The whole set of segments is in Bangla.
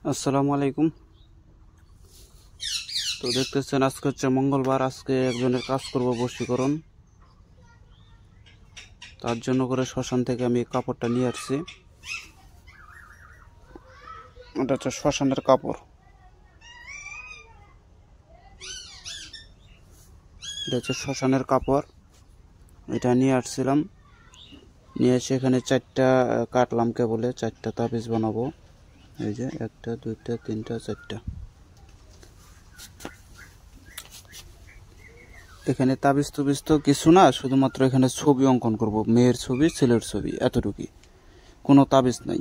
আসসালামু আলাইকুম। তো দেখতেছেন আজকে হচ্ছে মঙ্গলবার। আজকে একজনের কাজ করব বশীকরণ। তার জন্য করে শ্মশান থেকে আমি কাপড়টা নিয়ে আসছি। এটা হচ্ছে শ্মশানের কাপড়। এটা হচ্ছে শ্মশানের কাপড়। এটা নিয়ে আসছিলাম, নিয়ে এসে এখানে 4টা কাটলাম, কেবলে 4টা তাবিজ বানাবো। এই যে 1টা 2টা 3টা 4টা। এখানে তাবিজ তুবিজ তো কিছু না, শুধুমাত্র এখানে ছবি অঙ্কন করব, মেয়ের ছবি ছেলের ছবি, এতটুকুই। কোনো তাবিজ নাই,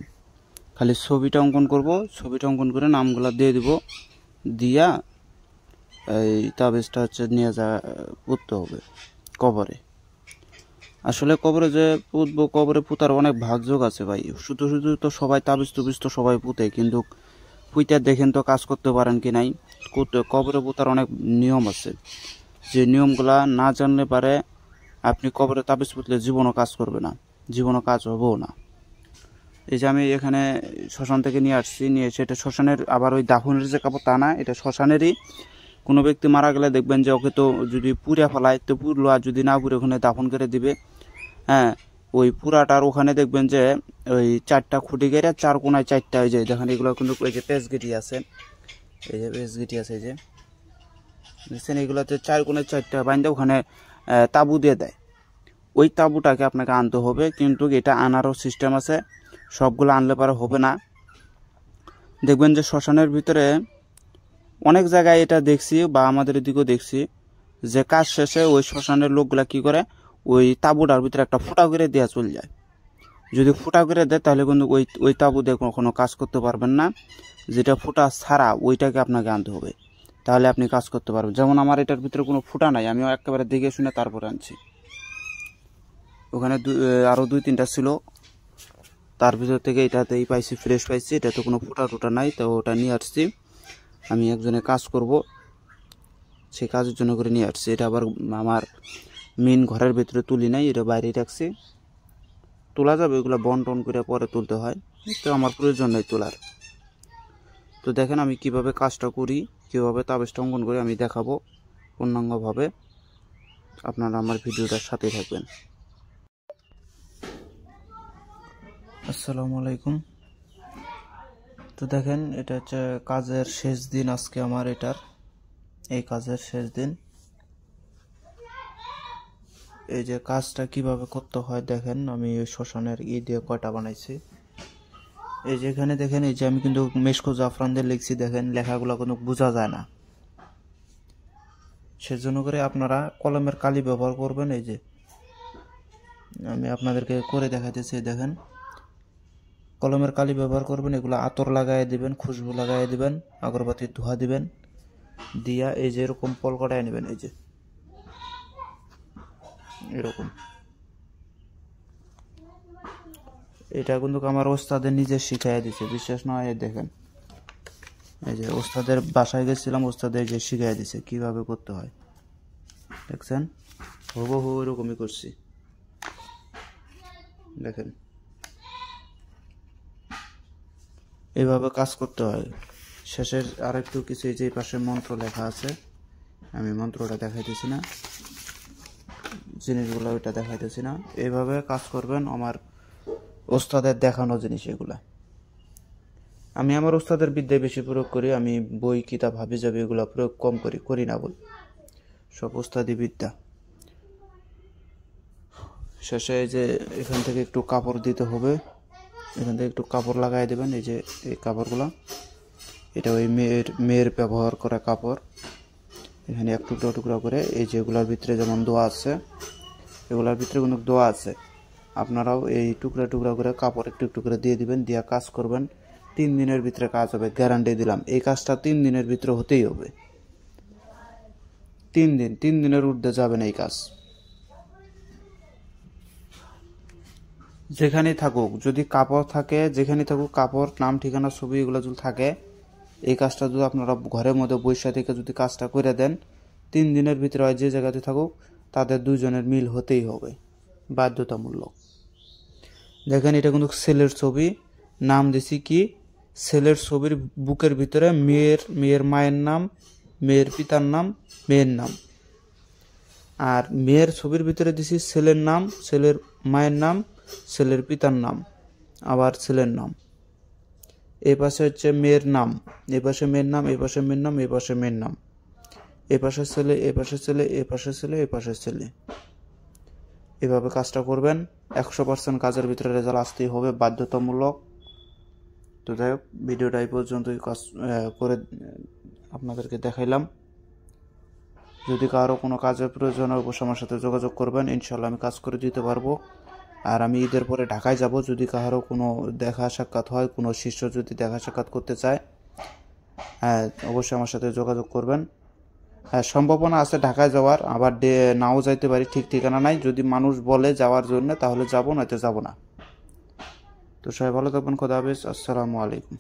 খালি ছবিটা অঙ্কন করব। ছবিটা অঙ্কন করে নামগুলা দিয়ে দিব, দিয়া এই তাবিজটা হচ্ছে নিয়ে পুঁততে হবে কবরে। আসলে কবরে যে পুঁতবো, কবরে পুঁতার অনেক ভাগযোগ আছে ভাই। শুধু শুধু তো সবাই তাবিজ তুবিজ তো সবাই পুঁতে, কিন্তু পুঁতে দেখেন তো কাজ করতে পারেন কি নাই। কবরে পুঁতার অনেক নিয়ম আছে, যে নিয়মগুলা না জানলে পারে আপনি কবরে তাবিজ পুঁতলে জীবনও কাজ করবে না, জীবনও কাজ হবেও না। এই যে আমি এখানে শ্মশান থেকে নিয়ে আসছি, নিয়ে এসে এটা শ্মশানের, আবার ওই দাফনের যে কাপড় তা না, এটা শ্মশানেরই। কোনো ব্যক্তি মারা গেলে দেখবেন যে ওকে তো যদি পুড়ে ফেলায় তো পুরলো, আর যদি না পুড়ে ওখানে দাফন করে দিবে। হ্যাঁ, ওই পুরাটার ওখানে দেখবেন যে ওই 4টা খুঁটি গেড়ে 4 কোনায় 4টা, ওই যে দেখেন এগুলো কিন্তু ওই যে পেজ গিটি আছে, এই যে পেজ গিটি আছে, এই যে দেখছেন, এগুলোতে 4 কোনায় 4টা বাইন্দা ওখানে তাবু দিয়ে দেয়। ওই তাবুটাকে আপনাকে আনতে হবে, কিন্তু এটা আনারও সিস্টেম আছে। সবগুলো আনলে পরে হবে না। দেখবেন যে শ্মশানের ভিতরে অনেক জায়গায় এটা দেখছি, বা আমাদের এদিকেও দেখছি, যে কাজ শেষে ওই শ্মশানের লোকগুলা কি করে, ওই তাঁবুটার ভিতরে একটা ফুটা করে দেওয়া চলে যায়। যদি ফুটা করে দেয় তাহলে কিন্তু ওই তাঁবু দিয়ে কখনো কাজ করতে পারবেন না। যেটা ফুটা ছাড়া ওইটাকে আপনাকে আনতে হবে, তাহলে আপনি কাজ করতে পারবেন। যেমন আমার এটার ভিতরে কোনো ফুটা নাই, আমিও একেবারে দেখে শুনে তারপরে আনছি। ওখানে আরও 2-3টা ছিল, তার ভিতর থেকে এটাতেই পাইছি, ফ্রেশ পাইছি। এটাতে কোনো ফুটা টুটা নাই, তো ওটা নিয়ে আসছি। আমি একজনের কাজ করব, সেই কাজের জন্য করে নিয়ে আসছি। এটা আবার আমার মেন ঘরের ভিতরে তুলি নাই, এটা বাইরেই রাখছি। তোলা যাবে, এগুলো বন টন করে পরে তুলতে হয়, তো আমার প্রয়োজন নেই তোলার। তো দেখেন আমি কিভাবে কাজটা করি, কিভাবে তাবিজটা অঙ্কন করি আমি দেখাবো পূর্ণাঙ্গভাবে। আপনারা আমার ভিডিওটার সাথে থাকবেন। আসসালামু আলাইকুম। তো দেখেন, এটা হচ্ছে কাজের শেষ দিন আজকে আমার, এটার এই কাজের শেষ দিন। এই যে কাজটা কিভাবে করতে হয় দেখেন, আমি ওই শ্মশানের দিয়ে কয়টা বানাইছি। এই যে এখানে দেখেন, এই যে আমি কিন্তু মেশকো জাফরান দিয়ে লিখছি, দেখেন লেখাগুলো কিন্তু বোঝা যায় না। সেজন্য করে আপনারা কলমের কালি ব্যবহার করবেন। এই যে আমি আপনাদেরকে করে দেখাইতেছি, দেখেন কলমের কালি ব্যবহার করবেন। এগুলো আতর লাগাই দিবেন, খুশবু লাগাই দিবেন, আগরবাতির ধোঁয়া দিবেন, দিয়া এই যে এরকম পলকটায় নেবেন, এই যে এরকম। এটা কিন্তু আমার ওস্তাদের নিজে শিখাই দিছে, বিশ্বাস নয়। দেখেন, এই যে ওস্তাদের বাসায় গেছিলাম, ওস্তাদের যে শিখাই দিছে কিভাবে করতে হয়, দেখছেন হুবহু এরকমই করছি। দেখেন এইভাবে কাজ করতে হয়। শেষের আরেকটু কিছু, এই যে পাশে মন্ত্র লেখা আছে, আমি মন্ত্রটা দেখাইতেছি না, জিনিসগুলো ওইটা দেখাইতেছি না। এইভাবে কাজ করবেন, আমার ওস্তাদের দেখানো জিনিস এগুলা। আমি আমার ওস্তাদের বিদ্যায় বেশি প্রয়োগ করি, আমি বই কিতাব হাবি যাবি এগুলো প্রয়োগ কম করি না বল, সব ওস্তাদি বিদ্যা। শেষে এই যে এখান থেকে একটু কাপড় দিতে হবে, এখান থেকে একটু কাপড় লাগাই দেবেন। এই যে এই কাপড়গুলো, এটা ওই মেয়ের ব্যবহার করা কাপড়। এখানে এক টুকরা টুকরা করে, এই যেগুলোর ভিতরে যেমন দোয়া আছে, এগুলোর ভিতরে কিন্তু দোয়া আছে, আপনারাও এই টুকরা টুকরা করে কাপড় একটু একটু করে দিয়ে দিবেন, দিয়ে কাজ করবেন। 3 দিনের ভিতরে কাজ হবে, গ্যারান্টি দিলাম। এই কাজটা 3 দিনের ভিতরে হতেই হবে। 3 দিনের ঊর্ধ্বে যাবে না এই কাজ। যেখানেই থাকুক, যদি কাপড় থাকে, যেখানে থাকুক কাপড়, নাম ঠিকানা ছবি এগুলো যদি থাকে, এই কাজটা যদি আপনারা ঘরের মধ্যে বৈশা থেকে যদি কাজটা করে দেন, 3 দিনের ভিতরে হয় যে জায়গাতে থাকুক তাদের 2 জনের মিল হতেই হবে, বাধ্যতামূলক। দেখেন এটা কিন্তু ছেলের ছবি, নাম দিছি কি ছেলের ছবির বুকের ভিতরে মেয়ের মায়ের নাম, মেয়ের পিতার নাম, মেয়ের নাম। আর মেয়ের ছবির ভিতরে দিছি ছেলের নাম, ছেলের মায়ের নাম, ছেলের পিতার নাম, আবার ছেলের নাম। এই পাশে হচ্ছে মেয়ের নাম, এই পাশে মেয়ের নাম, এই পাশে মেয়ের নাম, এই পাশে মেয়ের নাম, এ পাশে ছেলে, এ পাশে ছেলে, এ পাশে ছেলে, এ পাশে ছেলে। এভাবে কাজটা করবেন, 100% কাজের ভিতরে রেজাল্ট আসতেই হবে, বাধ্যতামূলক। তো যাই হোক, ভিডিওটা এই পর্যন্তই কাজ করে আপনাদেরকে দেখাইলাম। যদি কারো কোনো কাজের প্রয়োজন হয় অবশ্যই আমার সাথে যোগাযোগ করবেন, ইনশাল্লাহ আমি কাজ করে দিতে পারবো। আর আমি ঈদের পরে ঢাকায় যাব, যদি কারো কোনো দেখা সাক্ষাৎ হয়, কোনো শিষ্য যদি দেখা সাক্ষাৎ করতে চায়, অবশ্যই আমার সাথে যোগাযোগ করবেন। সম্ভাবনা আছে ঢাকায় যাওয়ার, আবার নাও যাইতে পারি, ঠিক ঠিকানা নাই। যদি মানুষ বলে যাওয়ার জন্য তাহলে যাবো, নয়তো যাবো না। তো সবাই ভালো থাকবেন, খোদা হাফেজ, আসসালামু আলাইকুম।